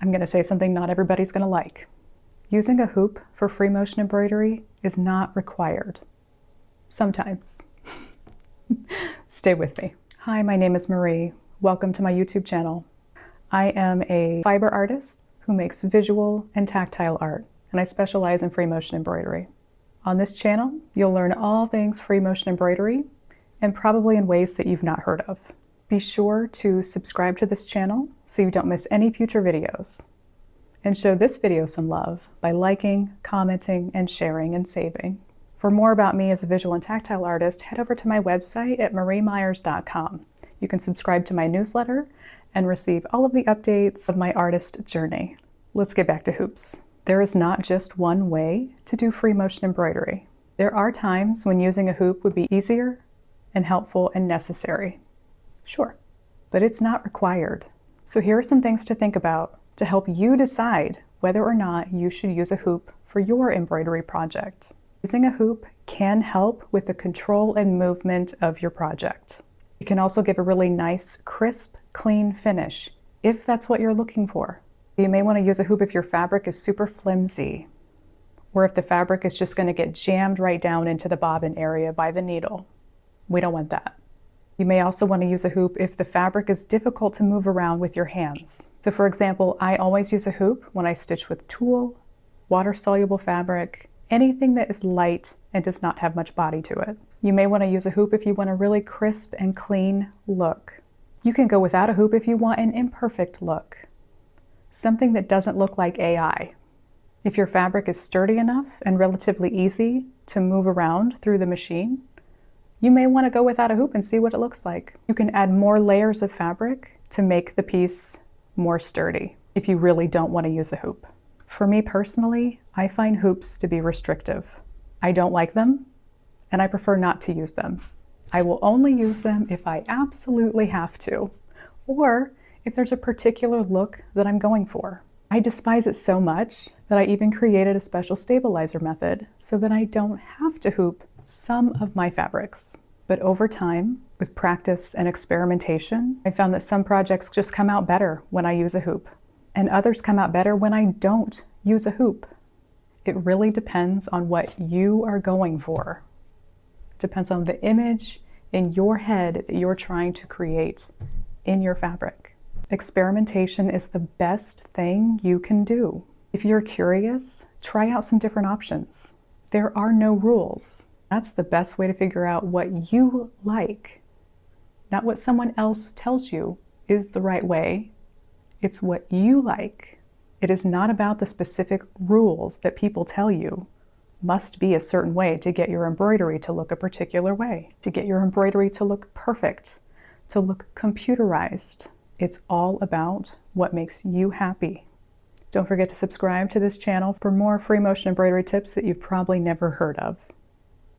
I'm going to say something not everybody's going to like. Using a hoop for free motion embroidery is not required. Sometimes. Stay with me. Hi, my name is Marie. Welcome to my YouTube channel. I am a fiber artist who makes visual and tactile art, and I specialize in free motion embroidery. On this channel, you'll learn all things free motion embroidery, and probably in ways that you've not heard of. Be sure to subscribe to this channel so you don't miss any future videos. And show this video some love by liking, commenting, and sharing and saving. For more about me as a visual and tactile artist, head over to my website at mariemyers.com. You can subscribe to my newsletter and receive all of the updates of my artist journey. Let's get back to hoops. There is not just one way to do free motion embroidery. There are times when using a hoop would be easier and helpful and necessary. Sure, but it's not required. So here are some things to think about to help you decide whether or not you should use a hoop for your embroidery project. Using a hoop can help with the control and movement of your project. It can also give a really nice, crisp, clean finish if that's what you're looking for. You may want to use a hoop if your fabric is super flimsy, or if the fabric is just going to get jammed right down into the bobbin area by the needle. We don't want that. You may also want to use a hoop if the fabric is difficult to move around with your hands. So for example, I always use a hoop when I stitch with tulle, water-soluble fabric, anything that is light and does not have much body to it. You may want to use a hoop if you want a really crisp and clean look. You can go without a hoop if you want an imperfect look. Something that doesn't look like AI. If your fabric is sturdy enough and relatively easy to move around through the machine, you may want to go without a hoop and see what it looks like. You can add more layers of fabric to make the piece more sturdy if you really don't want to use a hoop. For me personally, I find hoops to be restrictive. I don't like them, and I prefer not to use them. I will only use them if I absolutely have to, or if there's a particular look that I'm going for. I despise it so much that I even created a special stabilizer method so that I don't have to hoop some of my fabrics. But over time, with practice and experimentation, I found that some projects just come out better when I use a hoop, and others come out better when I don't use a hoop. It really depends on what you are going for. It depends on the image in your head that you're trying to create in your fabric. Experimentation is the best thing you can do. If you're curious, try out some different options. There are no rules. That's the best way to figure out what you like, not what someone else tells you is the right way. It's what you like. It is not about the specific rules that people tell you must be a certain way to get your embroidery to look a particular way, to get your embroidery to look perfect, to look computerized. It's all about what makes you happy. Don't forget to subscribe to this channel for more free motion embroidery tips that you've probably never heard of.